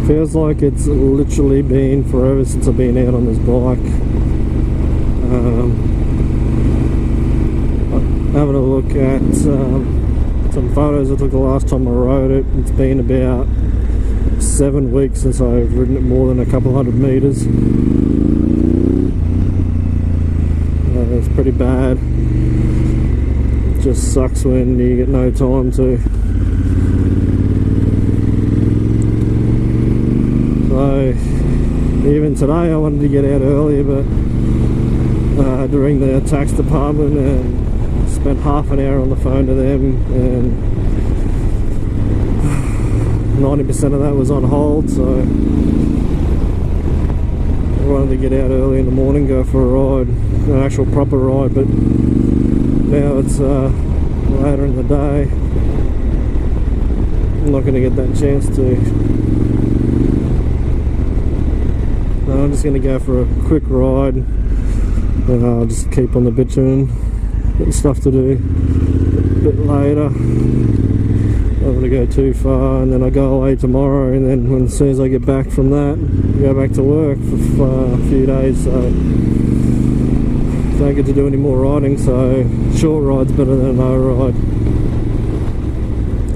Feels like it's literally been forever since I've been out on this bike. Having a look at some photos I took the last time I rode it. It's been about 7 weeks since I've ridden it more than a couple hundred meters. It's pretty bad. It just sucks when you get no time to. So even today I wanted to get out earlier, but I had to ring the tax department and spent half an hour on the phone to them, and 90% of that was on hold. So I wanted to get out early in the morning, go for a ride, an actual proper ride, but now it's later in the day. I'm not going to get that chance to. I'm just going to go for a quick ride, and I'll just keep on the bitumen. Got stuff to do a bit later. I don't want to go too far, and then I go away tomorrow, and then as soon as I get back from that, I go back to work for a few days, so don't get to do any more riding, so short ride's better than no ride.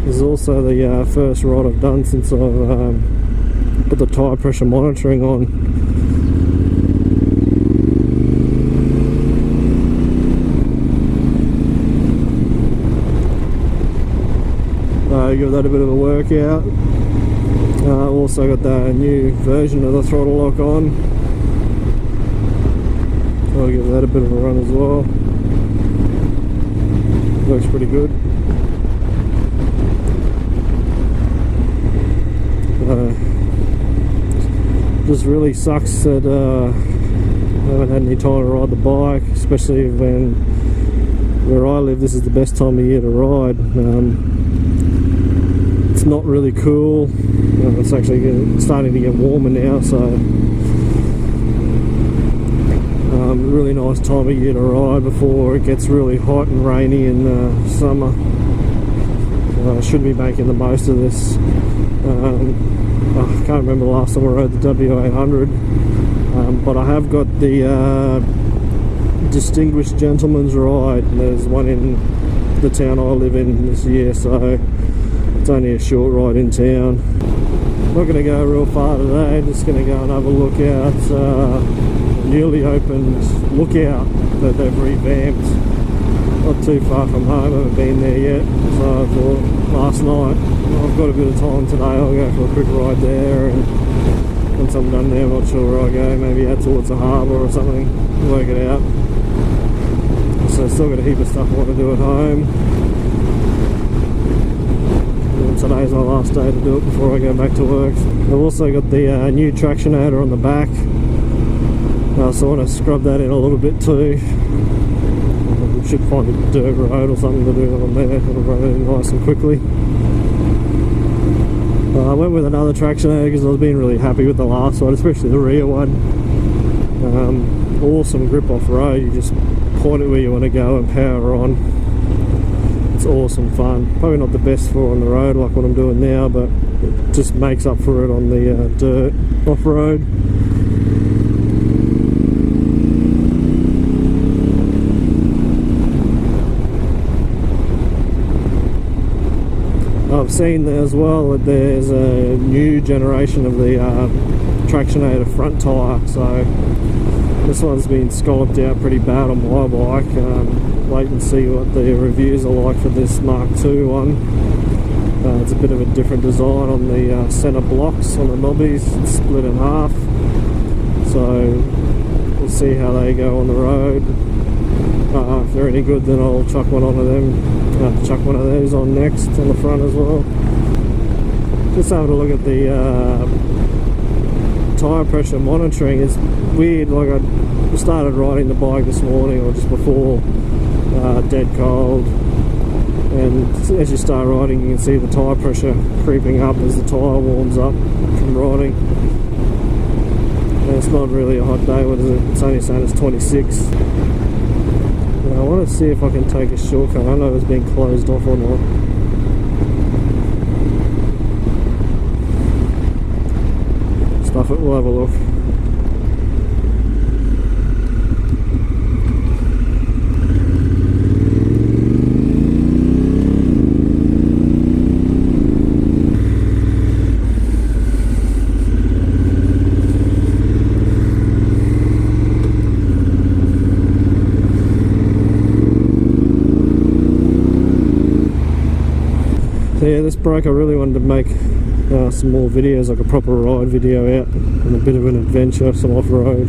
This is also the first ride I've done since I've put the tyre pressure monitoring on. Give that a bit of a workout. Also got the new version of the throttle lock on. I'll give that a bit of a run as well. Works pretty good. Just really sucks that I haven't had any time to ride the bike, especially when where I live this is the best time of year to ride. It's not really cool. It's actually starting to get warmer now, so really nice time of year to ride before it gets really hot and rainy in the summer. I should be making the most of this. I can't remember the last time I rode the W800, but I have got the Distinguished Gentleman's Ride. There's one in the town I live in this year, so it's only a short ride in town. Not going to go real far today, just going to go and have a look out newly opened lookout that they've revamped. Not too far from home, I haven't been there yet, so I thought last night, I've got a bit of time today, I'll go for a quick ride there, and once I'm done there I'm not sure where I go, maybe out towards the harbour or something, work it out. So I've still got a heap of stuff I want to do at home. Today's my last day to do it before I go back to work. I've also got the new tractionator on the back, so I want to scrub that in a little bit too. Should find a dirt road or something to do on there, it'll run it in nice and quickly. I went with another tractionator because I was being really happy with the last one, especially the rear one. Awesome grip off road, you just point it where you want to go and power on. It's awesome fun. Probably not the best for on the road like what I'm doing now, but it just makes up for it on the dirt off-road. I've seen as well that there's a new generation of the tractionator front tyre, so this one's been scalloped out pretty bad on my bike. Wait and see what the reviews are like for this Mark II one. It's a bit of a different design on the centre blocks on the knobbies, it's split in half, so we'll see how they go on the road. If they're any good, then I'll chuck one onto them, chuck one of those on next on the front as well. Just having a look at the tyre pressure monitoring. It's weird, like I started riding the bike this morning or just before, dead cold, and as you start riding you can see the tyre pressure creeping up as the tyre warms up from riding. And it's not really a hot day, what is it? It's only saying it's 26. I want to see if I can take a shortcut. I don't know if it's been closed off or not. off it, we'll have a look. So yeah, this break I really wanted to make some more videos, like a proper ride video out and a bit of an adventure, some off-road.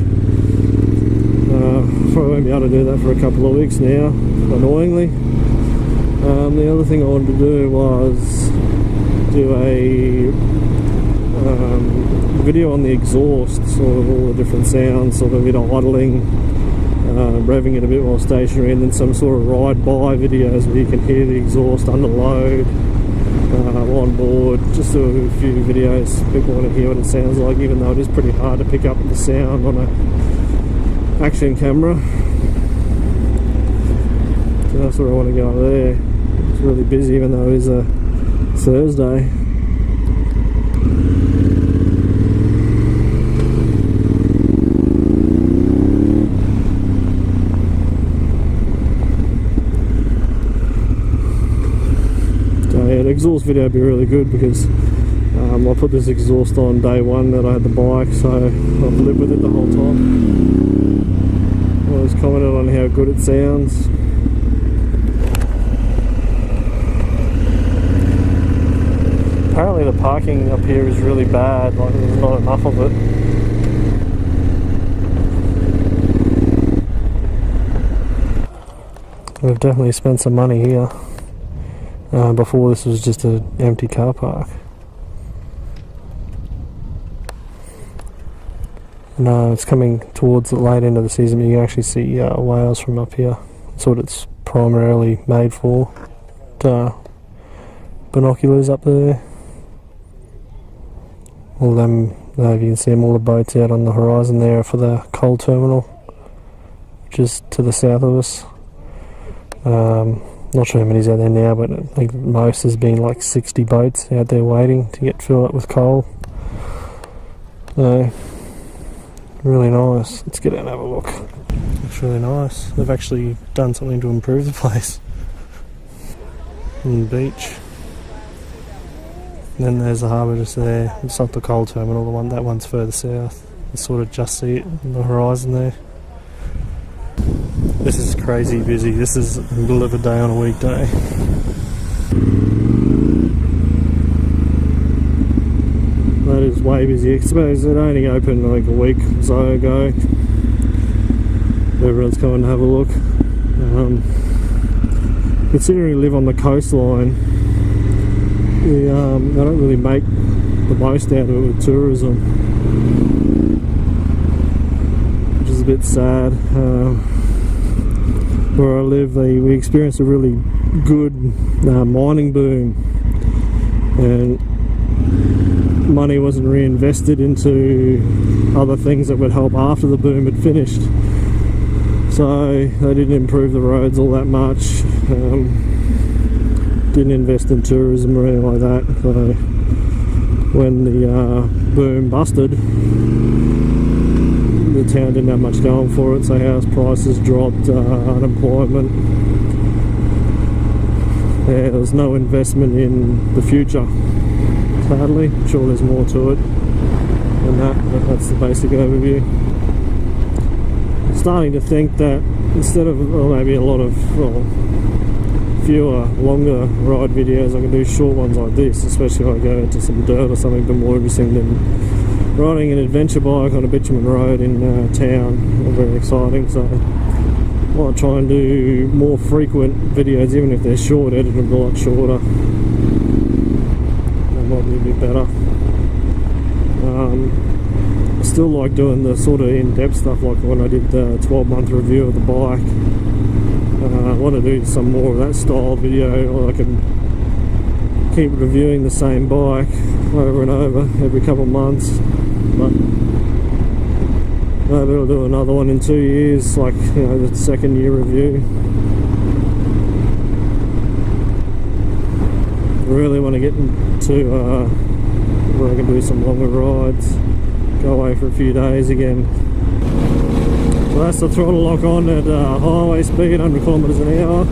Probably won't be able to do that for a couple of weeks now, annoyingly. The other thing I wanted to do was do a video on the exhaust, sort of all the different sounds, sort of a bit of idling, revving it a bit while stationary, and then some sort of ride-by videos where you can hear the exhaust under load. On board, just do a few videos. People want to hear what it sounds like, even though it is pretty hard to pick up the sound on a action camera. So that's where I want to go there. It's really busy, even though it is a Thursday. Exhaust video would be really good because I put this exhaust on day one that I had the bike, so I've lived with it the whole time. I always commented on how good it sounds. Apparently the parking up here is really bad, like there's not enough of it. We've definitely spent some money here. Before this was just an empty car park. No, it's coming towards the late end of the season, but you can actually see whales from up here. That's what it's primarily made for. Binoculars up there. All them, you can see them, all the boats out on the horizon there for the coal terminal, which is to the south of us. Not sure how many's out there now, but I think most has been like 60 boats out there waiting to get filled up with coal. So, really nice. Let's get out and have a look. Looks really nice. They've actually done something to improve the place. And the beach. And then there's the harbour just there. It's not the coal terminal, that one's further south. You sort of just see it on the horizon there. This is crazy busy. This is the middle of the day on a weekday. That is way busy. I suppose it only opened like a week or so ago. Everyone's coming to have a look. Considering we live on the coastline, they don't really make the most out of it with tourism, which is a bit sad. Where I live, we experienced a really good mining boom, and money wasn't reinvested into other things that would help after the boom had finished. So they didn't improve the roads all that much, didn't invest in tourism or anything like that. So when the boom busted, the town didn't have much going for it, so house prices dropped, unemployment. Yeah, there was no investment in the future, sadly. I'm sure there's more to it than that, but that's the basic overview. I'm starting to think that instead of maybe a lot of fewer longer ride videos, I can do short ones like this, especially if I go into some dirt or something a bit more interesting than riding an adventure bike on a bitumen road in town. Not very exciting, so I might try and do more frequent videos, even if they're short, edited a lot shorter. That might be a bit better. I still like doing the sort of in-depth stuff, like when I did the 12-month review of the bike. I want to do some more of that style video, or I can keep reviewing the same bike over and over every couple of months. But maybe I'll do another one in 2 years, like, you know, the second year review. I really want to get into where I can do some longer rides. go away for a few days again. So that's the throttle lock on at highway speed, 100 kilometers an hour.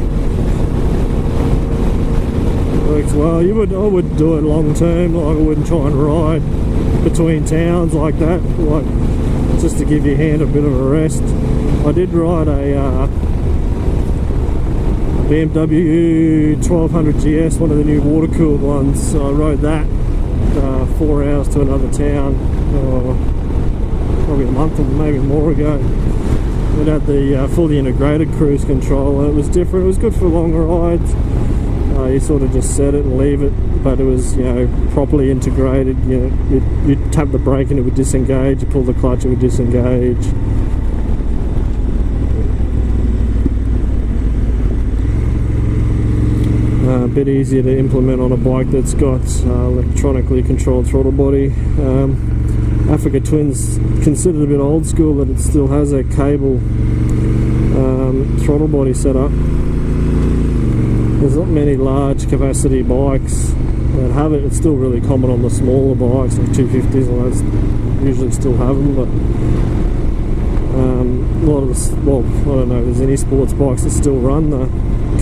Works well. I would do it long term, like I wouldn't try and ride between towns like that, like just to give your hand a bit of a rest. I did ride a BMW 1200 GS, one of the new water cooled ones. I rode that 4 hours to another town, probably a month or maybe more ago. It had the fully integrated cruise control, and it was different. It was good for longer rides. You sort of just set it and leave it, but it was, you know, properly integrated. You know, you'd tap the brake and it would disengage, you pull the clutch, it would disengage. A bit easier to implement on a bike that's got electronically controlled throttle body. Africa Twin's considered a bit old school, that it still has a cable throttle body set up. There's not many large capacity bikes that have it. It's still really common on the smaller bikes, like 250s, and those usually still have them, but a lot of the, well, I don't know if there's any sports bikes that still run the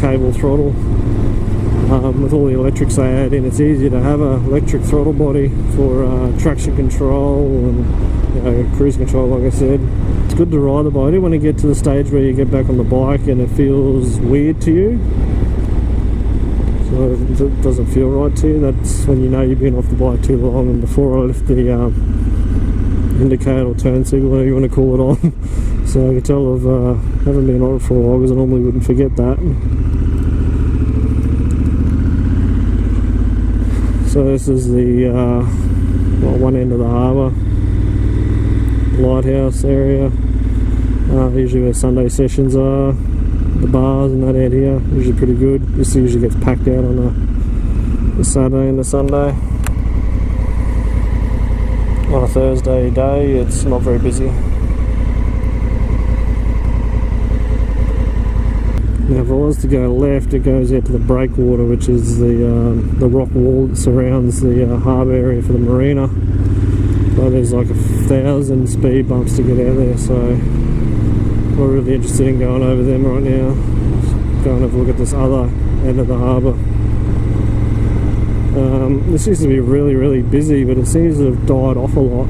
cable throttle. With all the electrics they add in, it's easier to have an electric throttle body for traction control and, you know, cruise control, like I said. It's good to ride the bike. I don't want to get to the stage where you get back on the bike and it feels weird to you. So it doesn't feel right to you. That's when you know you've been off the bike too long. And before I left the indicator or turn signal, whatever you want to call it, on, so I can tell I haven't been on it for a while, because I normally wouldn't forget that. So this is the one end of the harbour, lighthouse area. Usually where Sunday sessions are. The bars and that out here, usually pretty good. This usually gets packed out on the Saturday and the Sunday. On a Thursday day, it's not very busy. Now if I was to go left, it goes out to the breakwater, which is the rock wall that surrounds the harbour area for the marina. But there's like 1,000 speed bumps to get out there, so we're really interested in going over them right now. Just go and have a look at this other end of the harbour. This used to be really, really busy, but it seems to have died off a lot.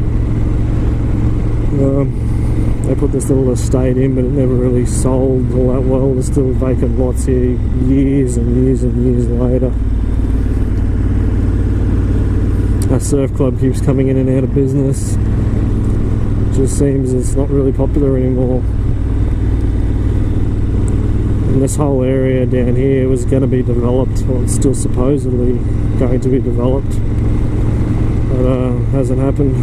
They put this little estate in, but it never really sold all that well. There's still vacant lots here years and years and years later. Our surf club keeps coming in and out of business. It just seems it's not really popular anymore. And this whole area down here was going to be developed, or it's still supposedly going to be developed, but hasn't happened.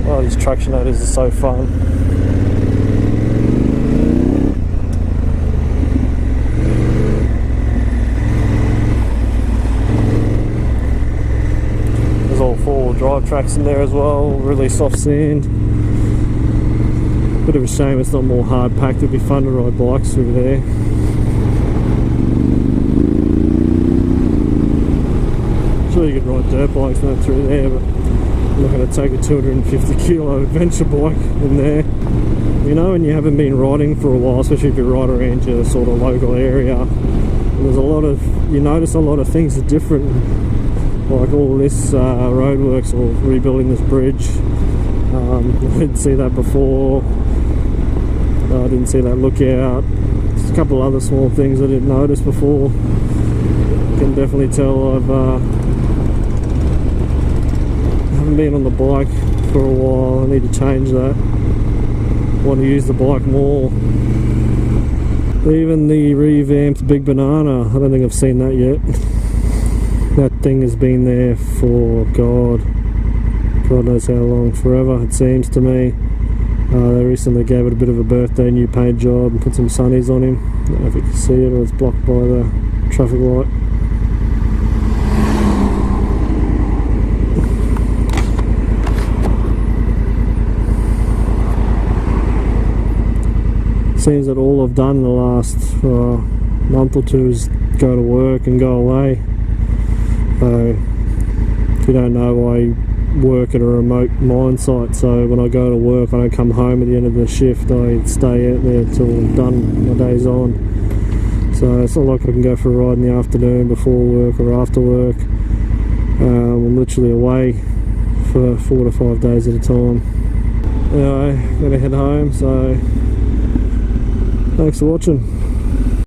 Oh, these traction motors are so fun. There's all four-wheel drive tracks in there as well, really soft sand. Bit of a shame it's not more hard packed. It'd be fun to ride bikes through there. Sure, you could ride dirt bikes and that through there, but I'm not going to take a 250 kilo adventure bike in there. You know, and you haven't been riding for a while, especially if you ride around your sort of local area, there's a lot of, you notice a lot of things are different, like all this roadworks or rebuilding this bridge. I didn't see that before. I didn't see that lookout. Just a couple of other small things I didn't notice before. Can definitely tell I haven't been on the bike for a while. I need to change that. I want to use the bike more. Even the revamped Big Banana, I don't think I've seen that yet. That thing has been there for God knows how long, forever it seems to me. They recently gave it a bit of a birthday new paint job and put some sunnies on him. I don't know if you can see it, or it's blocked by the traffic light. Seems that all I've done in the last month or two is go to work and go away. If you don't know, I work at a remote mine site, so when I go to work I don't come home at the end of the shift. I stay out there till I'm done, my day's on. So it's not like I can go for a ride in the afternoon before work or after work. I'm literally away for 4 to 5 days at a time. Anyway, I'm gonna head home, so thanks for watching.